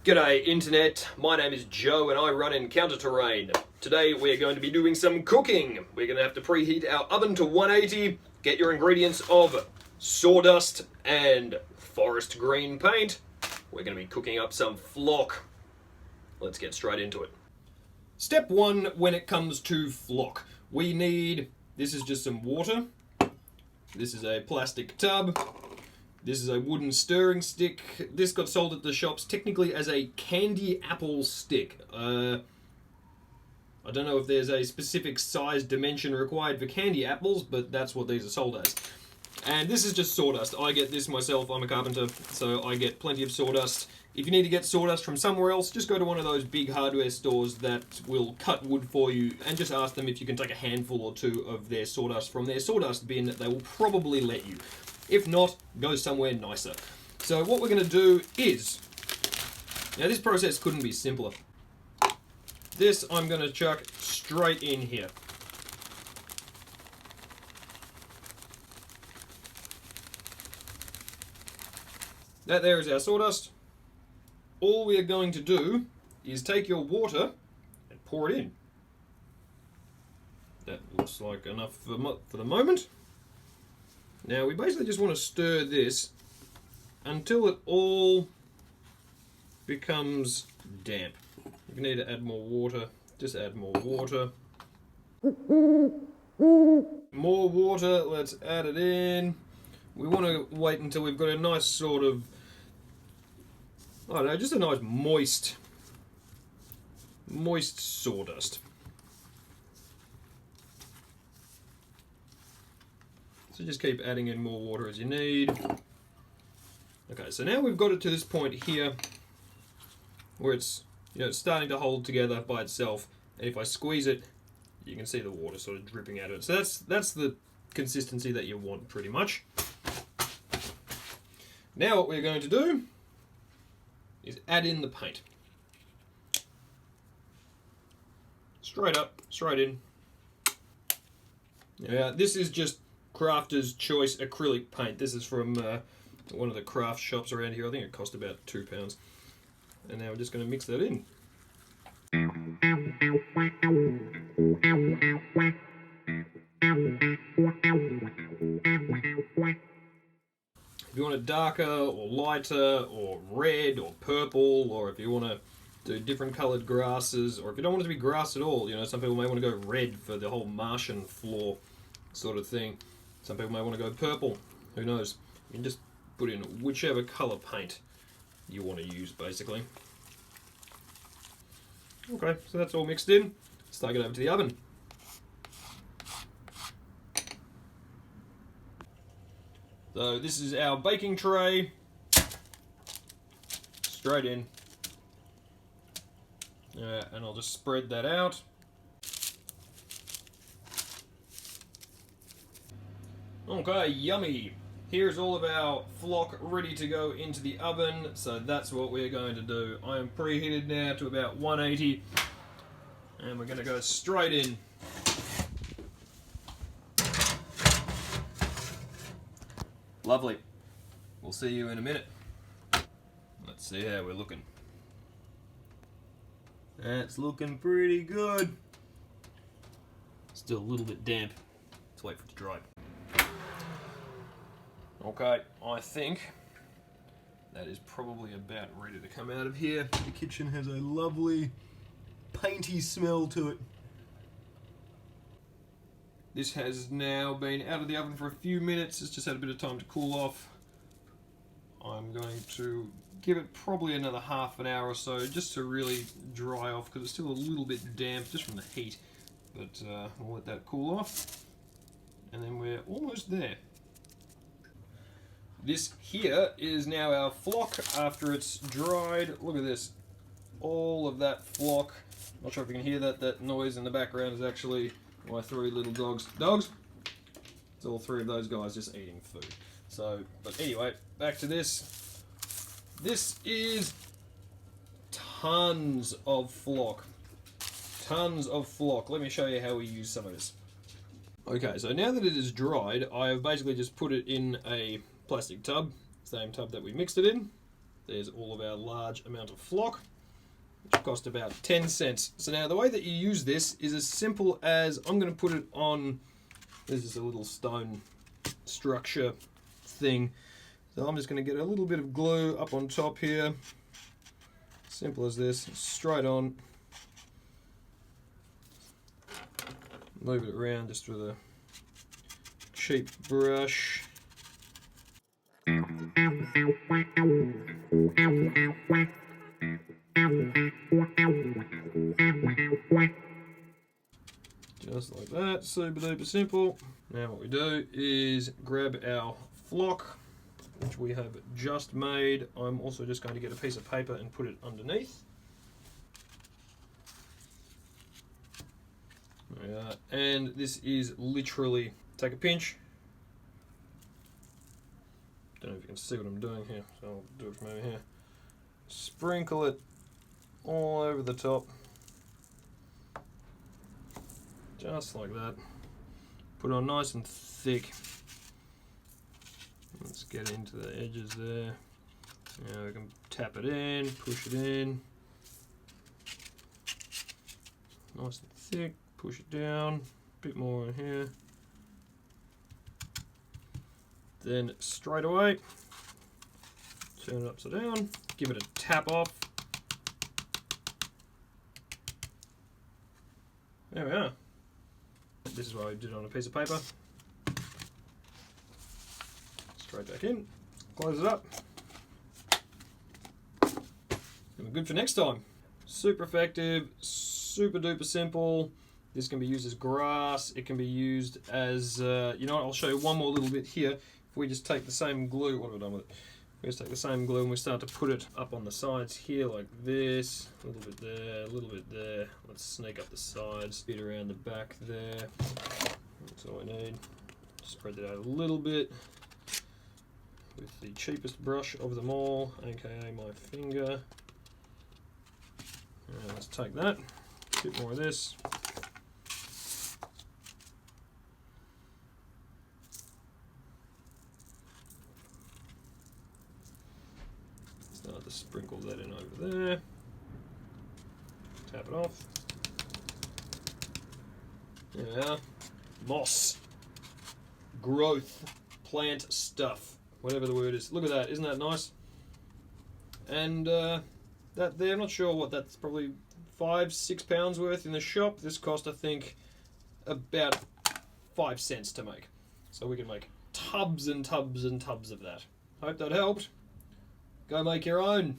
G'day Internet, my name is Joe and I run Encounter Terrain. Today we're going to be doing some cooking. We're going to have to preheat our oven to 180, get your ingredients of sawdust and forest green paint. We're going to be cooking up some flock. Let's get straight into it. Step one when it comes to flock. We need, this is just some water, this is a plastic tub, this is a wooden stirring stick. This got sold at the shops technically as a candy apple stick. I don't know if there's a specific size dimension required for candy apples, but that's what these are sold as. And this is just sawdust. I get this myself, I'm a carpenter, so I get plenty of sawdust. If you need to get sawdust from somewhere else, just go to one of those big hardware stores that will cut wood for you and just ask them if you can take a handful or two of their sawdust from their sawdust bin. They will probably let you. If not, go somewhere nicer. So what we're going to do is, now this process couldn't be simpler. This I'm going to chuck straight in here. That there is our sawdust. All we are going to do is take your water and pour it in. That looks like enough for the moment. Now we basically just want to stir this until it all becomes damp. If you need to add more water, just add more water. More water, let's add it in. We want to wait until we've got a nice sort of, I don't know, just a nice moist sawdust. So just keep adding in more water as you need. Okay, so now we've got it to this point here where it's, it's starting to hold together by itself. And if I squeeze it, you can see the water sort of dripping out of it. So that's the consistency that you want pretty much. Now what we're going to do is add in the paint. Straight up, straight in. Now this is just Crafter's Choice acrylic paint. This is from one of the craft shops around here. I think it cost about £2. And now we're just going to mix that in. If you want it darker or lighter or red or purple, or if you want to do different coloured grasses, or if you don't want it to be grass at all, some people may want to go red for the whole Martian floor sort of thing. Some people may want to go purple, who knows. You can just put in whichever colour paint you want to use, basically. Okay, so that's all mixed in. Let's take it over to the oven. So this is our baking tray. Straight in. And I'll just spread that out. Okay, yummy. Here's all of our flock ready to go into the oven, so that's what we're going to do. I am preheated now to about 180, and we're going to go straight in. Lovely. We'll see you in a minute. Let's see how we're looking. That's looking pretty good. Still a little bit damp. Let's wait for it to dry. Okay, I think that is probably about ready to come out of here. The kitchen has a lovely painty smell to it. This has now been out of the oven for a few minutes. It's just had a bit of time to cool off. I'm going to give it probably another half an hour or so just to really dry off, because it's still a little bit damp just from the heat. But we'll let that cool off, and then we're almost there. This here is now our flock after it's dried. Look at this. All of that flock. Not sure if you can hear that. That noise in the background is actually my three little dogs. Dogs? It's all three of those guys just eating food. So, but anyway, back to this. This is tons of flock. Tons of flock. Let me show you how we use some of this. Okay, so now that it is dried, I have basically just put it in a plastic tub, same tub that we mixed it in, There's all of our large amount of flock, which cost about 10 cents. So now the way that you use this is as simple as I'm going to put it on, this is a little stone structure thing. So I'm just going to get a little bit of glue up on top here. Simple as this, straight on. Move it around just with a cheap brush. Just like that, super duper simple. Now what we do is grab our flock, which we have just made. I'm also just going to get a piece of paper and put it underneath. There we are. And this is literally, take a pinch. Don't know if you can see what I'm doing here, so I'll do it from over here. Sprinkle it all over the top. Just like that. Put it on nice and thick. Let's get into the edges there. Now we can tap it in, push it in. Nice and thick, push it down. A bit more in here. Then straight away, turn it upside down, give it a tap off. There we are. This is what I did on a piece of paper. Straight back in, close it up. And we're good for next time. Super effective, super duper simple. This can be used as grass. It can be used as, you know what, I'll show you one more little bit here. If we just take the same glue, what have I done with it? We just take the same glue and we start to put it up on the sides here like this. A little bit there, a little bit there. Let's sneak up the sides, bit around the back there. That's all we need. Spread it out a little bit with the cheapest brush of them all, aka my finger. And let's take that, a bit more of this. Start to sprinkle that in over there. Tap it off. There we are. Moss. Growth. Plant stuff. Whatever the word is. Look at that. Isn't that nice? And that there, I'm not sure what that's, probably £5-6 worth in the shop. This cost, I think, about 5 cents to make. So we can make tubs and tubs and tubs of that. Hope that helped. Go make your own.